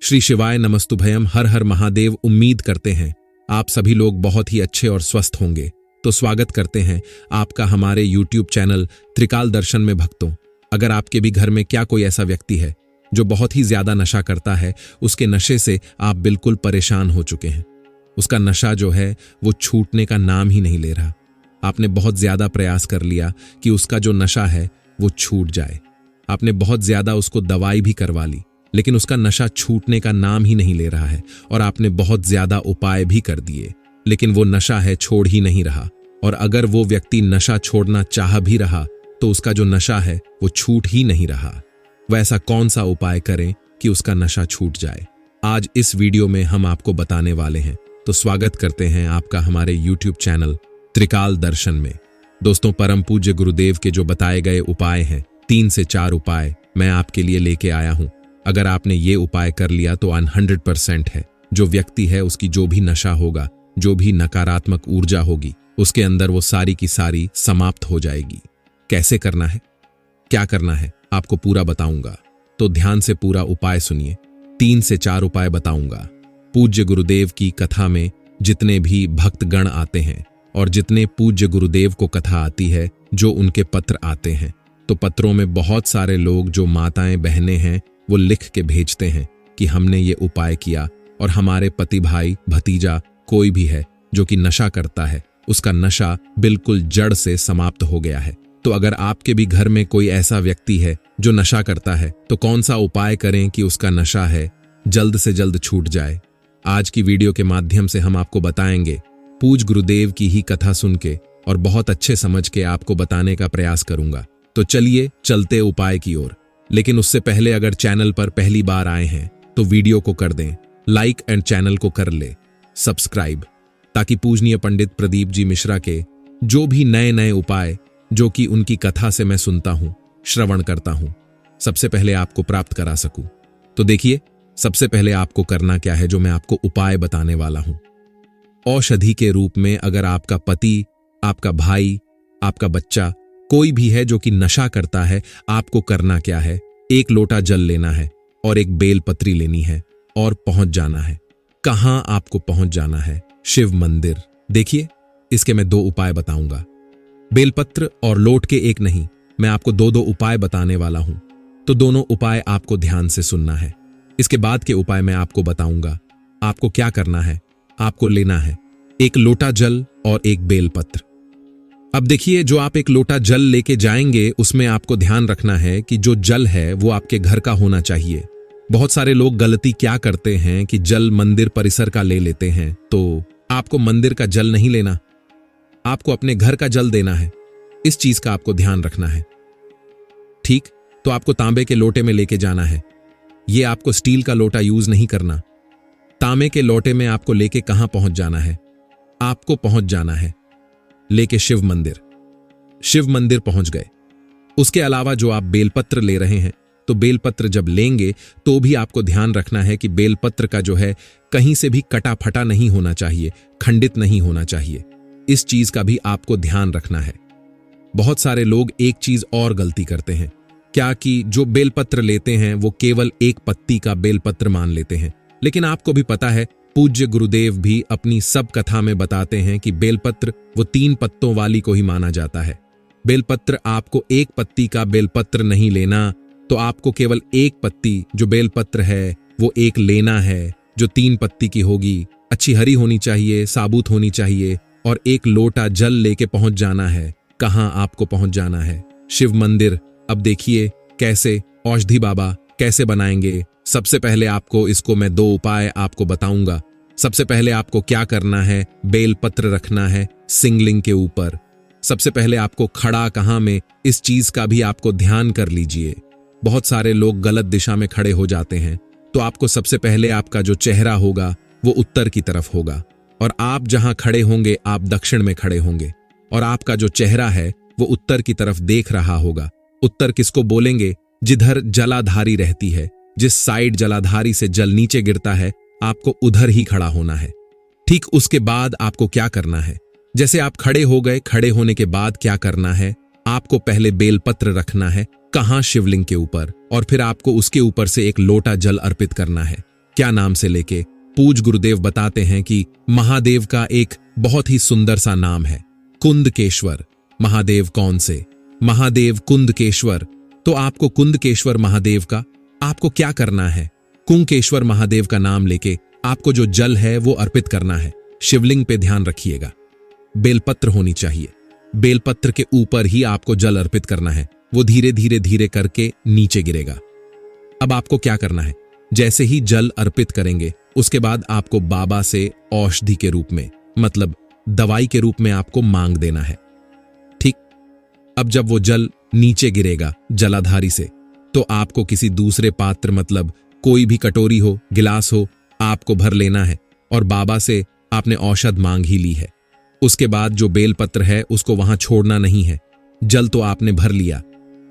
श्री शिवाय नमस्तुभयम। हर हर महादेव। उम्मीद करते हैं आप सभी लोग बहुत ही अच्छे और स्वस्थ होंगे। तो स्वागत करते हैं आपका हमारे YouTube चैनल त्रिकाल दर्शन में भक्तों। अगर आपके भी घर में क्या कोई ऐसा व्यक्ति है जो बहुत ही ज्यादा नशा करता है, उसके नशे से आप बिल्कुल परेशान हो चुके हैं, उसका नशा जो है वो छूटने का नाम ही नहीं ले रहा। आपने बहुत ज्यादा प्रयास कर लिया कि उसका जो नशा है वो छूट जाए। आपने बहुत ज्यादा उसको दवाई भी करवा ली, लेकिन उसका नशा छूटने का नाम ही नहीं ले रहा है। और आपने बहुत ज्यादा उपाय भी कर दिए, लेकिन वो नशा है छोड़ ही नहीं रहा। और अगर वो व्यक्ति नशा छोड़ना चाह भी रहा तो उसका जो नशा है वो छूट ही नहीं रहा। वैसा कौन सा उपाय करें कि उसका नशा छूट जाए, आज इस वीडियो में हम आपको बताने वाले हैं। तो स्वागत करते हैं आपका हमारे YouTube चैनल त्रिकाल दर्शन में। दोस्तों, परम पूज्य गुरुदेव के जो बताए गए उपाय हैं, 3 से 4 उपाय मैं आपके लिए लेके आया हूं। अगर आपने ये उपाय कर लिया तो 100% है जो व्यक्ति है उसकी जो भी नशा होगा, जो भी नकारात्मक ऊर्जा होगी, उसके अंदर वो सारी की सारी समाप्त हो जाएगी। कैसे करना है, क्या करना है, आपको पूरा बताऊंगा। तो ध्यान से पूरा उपाय सुनिए। 3 से 4 उपाय बताऊंगा। पूज्य गुरुदेव की कथा में जितने भी भक्तगण आते हैं और जितने पूज्य गुरुदेव को कथा आती है, जो उनके पत्र आते हैं, तो पत्रों में बहुत सारे लोग जो माताएं बहनें हैं वो लिख के भेजते हैं कि हमने ये उपाय किया और हमारे पति भाई भतीजा कोई भी है जो कि नशा करता है, उसका नशा बिल्कुल जड़ से समाप्त हो गया है। तो अगर आपके भी घर में कोई ऐसा व्यक्ति है जो नशा करता है, तो कौन सा उपाय करें कि उसका नशा है जल्द से जल्द छूट जाए। आज की वीडियो के माध्यम से हम आपको बताएंगे। पूज गुरुदेव की ही कथा सुन के और बहुत अच्छे समझ के आपको बताने का प्रयास करूंगा। तो चलिए चलते उपाय की ओर। लेकिन उससे पहले अगर चैनल पर पहली बार आए हैं तो वीडियो को कर दें लाइक एंड चैनल को कर ले सब्सक्राइब, ताकि पूजनीय पंडित प्रदीप जी मिश्रा के जो भी नए नए उपाय जो कि उनकी कथा से मैं सुनता हूं, श्रवण करता हूं, सबसे पहले आपको प्राप्त करा सकूं। तो देखिए, सबसे पहले आपको करना क्या है जो मैं आपको उपाय बताने वाला हूं। औषधि के रूप में अगर आपका पति, आपका भाई, आपका बच्चा कोई भी है जो कि नशा करता है, आपको करना क्या है, 1 लोटा जल लेना है और एक बेलपत्री लेनी है और पहुंच जाना है। कहां आपको पहुंच जाना है? शिव मंदिर। देखिए, इसके मैं 2 उपाय बताऊंगा। बेलपत्र और लोट के एक नहीं, मैं आपको 2 उपाय बताने वाला हूं। तो दोनों उपाय आपको ध्यान से सुनना है। इसके बाद के उपाय मैं आपको बताऊंगा। आपको क्या करना है, आपको लेना है 1 लोटा जल और 1 बेलपत्र। अब देखिए, जो आप 1 लोटा जल लेके जाएंगे उसमें आपको ध्यान रखना है कि जो जल है वो आपके घर का होना चाहिए। बहुत सारे लोग गलती क्या करते हैं कि जल मंदिर परिसर का ले लेते हैं। तो आपको मंदिर का जल नहीं लेना, आपको अपने घर का जल देना है। इस चीज का आपको ध्यान रखना है, ठीक? तो आपको तांबे के लोटे में लेके जाना है। ये आपको स्टील का लोटा यूज नहीं करना। तांबे के लोटे में आपको लेके कहां पहुंच जाना है? आपको पहुंच जाना है लेके शिव मंदिर। शिव मंदिर पहुंच गए। उसके अलावा जो आप बेलपत्र ले रहे हैं, तो बेलपत्र जब लेंगे तो भी आपको ध्यान रखना है कि बेलपत्र का जो है कहीं से भी कटा फटा नहीं होना चाहिए, खंडित नहीं होना चाहिए। इस चीज का भी आपको ध्यान रखना है। बहुत सारे लोग एक चीज और गलती करते हैं, क्या कि जो बेलपत्र लेते हैं वो केवल 1 पत्ती का बेलपत्र मान लेते हैं। लेकिन आपको भी पता है, पूज्य गुरुदेव भी अपनी सब कथा में बताते हैं कि बेलपत्र वो 3 पत्तों वाली को ही माना जाता है। बेलपत्र आपको 1 पत्ती का बेलपत्र नहीं लेना, तो आपको केवल 1 पत्ती जो बेलपत्र है वो 1 लेना है, जो 3 पत्ती की होगी, अच्छी हरी होनी चाहिए, साबुत होनी चाहिए, और 1 लोटा जल लेके पहुंच जाना है। कहां आपको पहुंच जाना है? शिव मंदिर। अब देखिए कैसे औषधि बाबा कैसे बनाएंगे। सबसे पहले आपको इसको मैं 2 उपाय आपको बताऊंगा। सबसे पहले आपको क्या करना है, बेलपत्र रखना है शिवलिंग के ऊपर। सबसे पहले आपको खड़ा कहां में, इस चीज का भी आपको ध्यान कर लीजिए। बहुत सारे लोग गलत दिशा में खड़े हो जाते हैं। तो आपको सबसे पहले आपका जो चेहरा होगा वो उत्तर की तरफ होगा, और आप जहां खड़े होंगे आप दक्षिण में खड़े होंगे, और आपका जो चेहरा है वो उत्तर की तरफ देख रहा होगा। उत्तर किसको बोलेंगे? जिधर जलाधारी रहती है, जिस साइड जलाधारी से जल नीचे गिरता है, आपको उधर ही खड़ा होना है। ठीक उसके बाद आपको क्या करना है, जैसे आप खड़े हो गए, खड़े होने के बाद क्या करना है, आपको पहले बेलपत्र रखना है कहां? शिवलिंग के ऊपर, और फिर आपको उसके ऊपर से 1 लोटा जल अर्पित करना है। क्या नाम से लेके? पूज गुरुदेव बताते हैं कि महादेव का एक बहुत ही सुंदर सा नाम है, कुंदकेश्वर। महादेव कौन से? महादेव कुंदकेश्वर। तो आपको कुंदकेश्वर महादेव का आपको क्या करना है? कुंदकेश्वर महादेव का नाम लेके आपको जो जल है वो अर्पित करना है। शिवलिंग पे ध्यान रखिएगा, बेलपत्र होनी चाहिए। बेलपत्र के ऊपर ही आपको जल अर्पित करना है। वो धीरे धीरे धीरे करके नीचे गिरेगा। अब आपको क्या करना है? जैसे ही जल अर्पित करेंगे उसके बाद आपको बाबा से औषधि के रूप में, मतलब दवाई के रूप में आपको मांग देना है। ठीक। अब जब वो जल नीचे गिरेगा जलाधारी से, तो आपको किसी दूसरे पात्र, मतलब कोई भी कटोरी हो, गिलास हो, आपको भर लेना है और बाबा से आपने औषध मांग ही ली है। उसके बाद जो बेलपत्र है उसको वहां छोड़ना नहीं है। जल तो आपने भर लिया,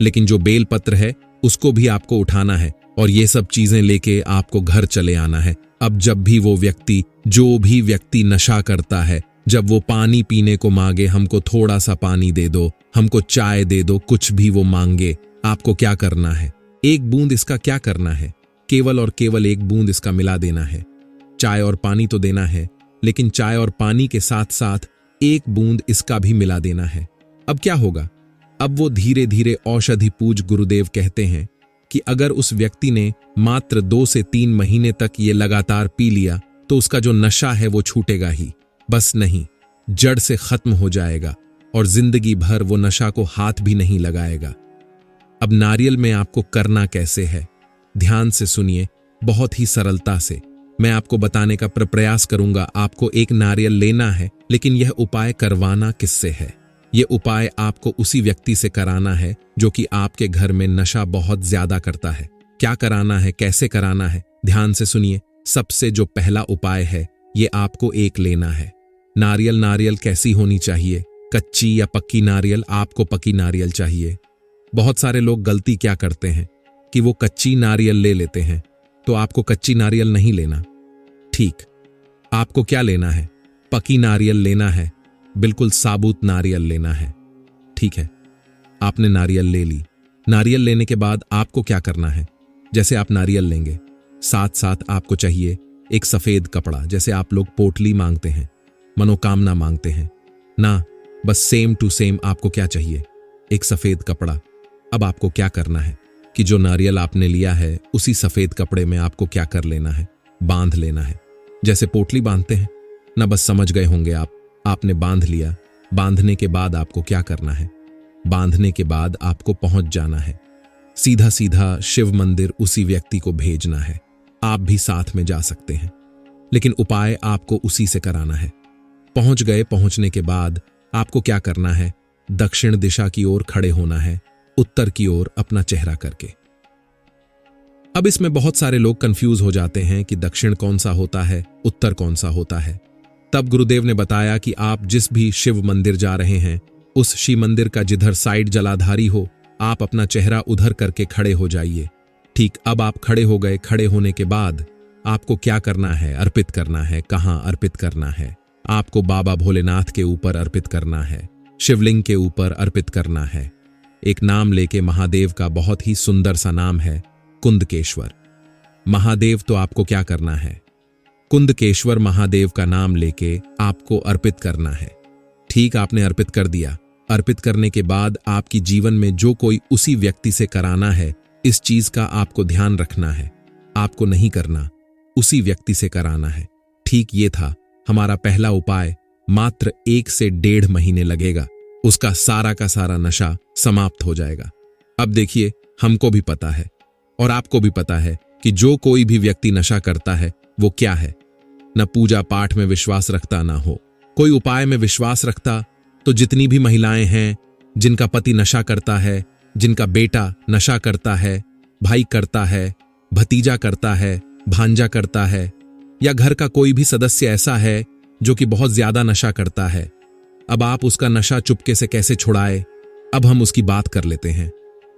लेकिन जो बेलपत्र है उसको भी आपको उठाना है और ये सब चीजें लेके आपको घर चले आना है। अब जब भी वो व्यक्ति, जो भी व्यक्ति नशा करता है, जब वो पानी पीने को मांगे, हमको थोड़ा सा पानी दे दो, हमको चाय दे दो, कुछ भी वो मांगे, आपको क्या करना है? एक बूंद इसका क्या करना है? केवल और केवल एक बूंद इसका मिला देना है। चाय और पानी तो देना है, लेकिन चाय और पानी के साथ साथ एक बूंद इसका भी मिला देना है। अब क्या होगा? अब वो धीरे धीरे औषधि पूज गुरुदेव कहते हैं कि अगर उस व्यक्ति ने मात्र 2 से 3 महीने तक ये लगातार पी लिया तो उसका जो नशा है वो छूटेगा ही, बस नहीं, जड़ से खत्म हो जाएगा और जिंदगी भर वो नशा को हाथ भी नहीं लगाएगा। अब नारियल में आपको करना कैसे है? ध्यान से सुनिए, बहुत ही सरलता से मैं आपको बताने का प्रयास करूंगा। आपको एक नारियल लेना है, लेकिन यह उपाय करवाना किससे है? यह उपाय आपको उसी व्यक्ति से कराना है जो कि आपके घर में नशा बहुत ज्यादा करता है। क्या कराना है, कैसे कराना है? ध्यान से सुनिए। सबसे जो पहला उपाय है, ये आपको एक लेना है नारियल। नारियल कैसी होनी चाहिए? कच्ची या पक्की नारियल? आपको पक्की नारियल चाहिए। बहुत सारे लोग गलती क्या करते हैं कि वो कच्ची नारियल ले लेते हैं, तो आपको कच्ची नारियल नहीं लेना। ठीक, आपको क्या लेना है? पकी नारियल लेना है, बिल्कुल साबुत नारियल लेना है। ठीक है, आपने नारियल ले ली। नारियल लेने के बाद आपको क्या करना है? जैसे आप नारियल लेंगे, साथ साथ आपको चाहिए एक सफेद कपड़ा। जैसे आप लोग पोटली मांगते हैं, मनोकामना मांगते हैं ना, बस सेम टू सेम आपको क्या चाहिए? एक सफेद कपड़ा। अब आपको क्या करना है कि जो नारियल आपने लिया है उसी सफेद कपड़े में आपको क्या कर लेना है? बांध लेना है, जैसे पोटली बांधते हैं ना। बस समझ गए होंगे आप। आपने बांध लिया। बांधने के बाद आपको क्या करना है? बांधने के बाद आपको पहुंच जाना है सीधा सीधा शिव मंदिर, उसी व्यक्ति को भेजना है। आप भी साथ में जा सकते हैं, लेकिन उपाय आपको उसी से कराना है। पहुंच गए। पहुंचने के बाद आपको क्या करना है? दक्षिण दिशा की ओर खड़े होना है, उत्तर की ओर अपना चेहरा करके। अब इसमें बहुत सारे लोग कंफ्यूज हो जाते हैं कि दक्षिण कौन सा होता है, उत्तर कौन सा होता है। तब गुरुदेव ने बताया कि आप जिस भी शिव मंदिर जा रहे हैं, उस शिव मंदिर का जिधर साइड जलाधारी हो, आप अपना चेहरा उधर करके खड़े हो जाइए। ठीक, अब आप खड़े हो गए। खड़े होने के बाद आपको क्या करना है? अर्पित करना है। कहां अर्पित करना है? आपको बाबा भोलेनाथ के ऊपर अर्पित करना है, शिवलिंग के ऊपर अर्पित करना है। एक नाम लेके, महादेव का बहुत ही सुंदर सा नाम है, कुंदकेश्वर महादेव। तो आपको क्या करना है? कुंदकेश्वर महादेव का नाम लेके आपको अर्पित करना है। ठीक, आपने अर्पित कर दिया। अर्पित करने के बाद आपकी जीवन में जो कोई उसी व्यक्ति से कराना है, इस चीज का आपको ध्यान रखना है। आपको नहीं करना, उसी व्यक्ति से कराना है। ठीक, ये था हमारा पहला उपाय। मात्र 1 से 1.5 महीने लगेगा, उसका सारा का सारा नशा समाप्त हो जाएगा। अब देखिए, हमको भी पता है और आपको भी पता है कि जो कोई भी व्यक्ति नशा करता है वो क्या है। न पूजा पाठ में विश्वास रखता, ना हो कोई उपाय में विश्वास रखता, तो जितनी भी महिलाएं हैं जिनका पति नशा करता है, जिनका बेटा नशा करता है, भाई करता है, भतीजा करता है, भांजा करता है, या घर का कोई भी सदस्य ऐसा है जो कि बहुत ज्यादा नशा करता है, अब आप उसका नशा चुपके से कैसे छुड़ाए, अब हम उसकी बात कर लेते हैं।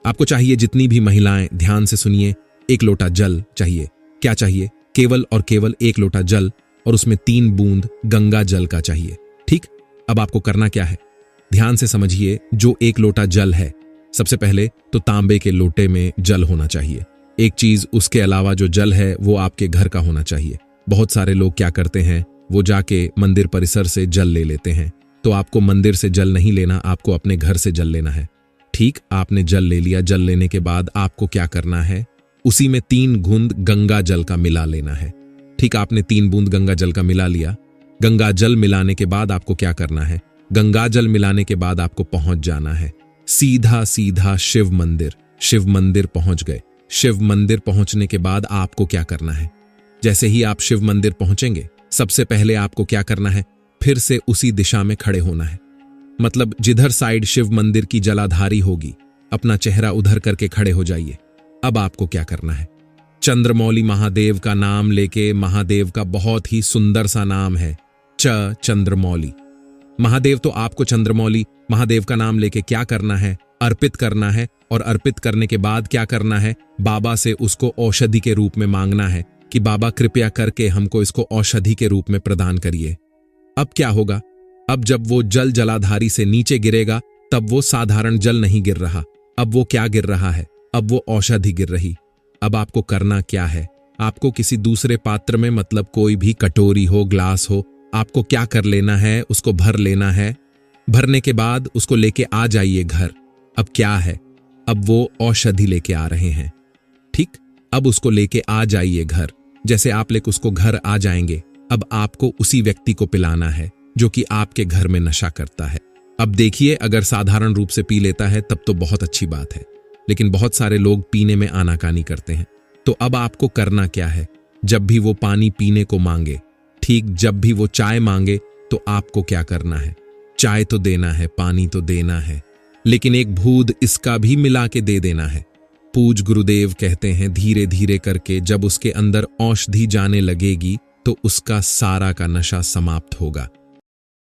आपको चाहिए, जितनी भी महिलाएं, ध्यान से सुनिए, 1 लोटा जल चाहिए। क्या चाहिए? केवल और केवल 1 लोटा जल, और उसमें 3 बूंद गंगा जल का चाहिए। ठीक, अब आपको करना क्या है? ध्यान से समझिए। जो 1 लोटा जल है, सबसे पहले तो तांबे के लोटे में जल होना चाहिए। एक चीज उसके अलावा जो जल है वो आपके घर का होना चाहिए। बहुत सारे लोग क्या करते हैं, वो जाके मंदिर परिसर से जल ले लेते हैं। तो आपको मंदिर से जल नहीं लेना, आपको अपने घर से जल लेना है। ठीक, आपने जल ले लिया। जल लेने के बाद आपको क्या करना है, उसी में 3 बूंद गंगा जल का मिला लेना है। ठीक, आपने 3 बूंद गंगा जल का मिला लिया। गंगा जल मिलाने के बाद आपको क्या करना है, गंगा जल मिलाने के बाद आपको पहुंच जाना है सीधा सीधा शिव मंदिर। शिव मंदिर पहुंच गए। शिव मंदिर पहुंचने के बाद आपको क्या करना है, जैसे ही आप शिव मंदिर पहुंचेंगे, सबसे पहले आपको क्या करना है, फिर से उसी दिशा में खड़े होना है। मतलब जिधर साइड शिव मंदिर की जलाधारी होगी, अपना चेहरा उधर करके खड़े हो जाइए। अब आपको क्या करना है, चंद्रमौली महादेव का नाम लेके, महादेव का बहुत ही सुंदर सा नाम है चंद्रमौली महादेव। तो आपको चंद्रमौली महादेव का नाम लेके क्या करना है, अर्पित करना है। और अर्पित करने के बाद क्या करना है, बाबा से उसको औषधि के रूप में मांगना है कि बाबा कृपया करके हमको इसको औषधि के रूप में प्रदान करिए। अब क्या होगा, अब जब वो जल जलाधारी से नीचे गिरेगा, तब वो साधारण जल नहीं गिर रहा, अब वो क्या गिर रहा है, अब वो औषधि गिर रही। अब आपको करना क्या है, आपको किसी दूसरे पात्र में, मतलब कोई भी कटोरी हो, ग्लास हो, आपको क्या कर लेना है, उसको भर लेना है। भरने के बाद उसको लेके आ जाइए घर। अब क्या है, अब वो औषधि लेके आ रहे हैं। ठीक, अब उसको लेके आ जाइए घर। जैसे आप लेके उसको घर आ जाएंगे, अब आपको उसी व्यक्ति को पिलाना है जो कि आपके घर में नशा करता है। अब देखिए, अगर साधारण रूप से पी लेता है तब तो बहुत अच्छी बात है, लेकिन बहुत सारे लोग पीने में आनाकानी करते हैं। तो अब आपको करना क्या है, जब भी वो पानी पीने को मांगे, ठीक जब भी वो चाय मांगे, तो आपको क्या करना है, चाय तो देना है, पानी तो देना है, लेकिन एक बूंद इसका भी मिला के दे देना है। पूज गुरुदेव कहते हैं, धीरे धीरे करके जब उसके अंदर औषधि जाने लगेगी तो उसका सारा का नशा समाप्त होगा।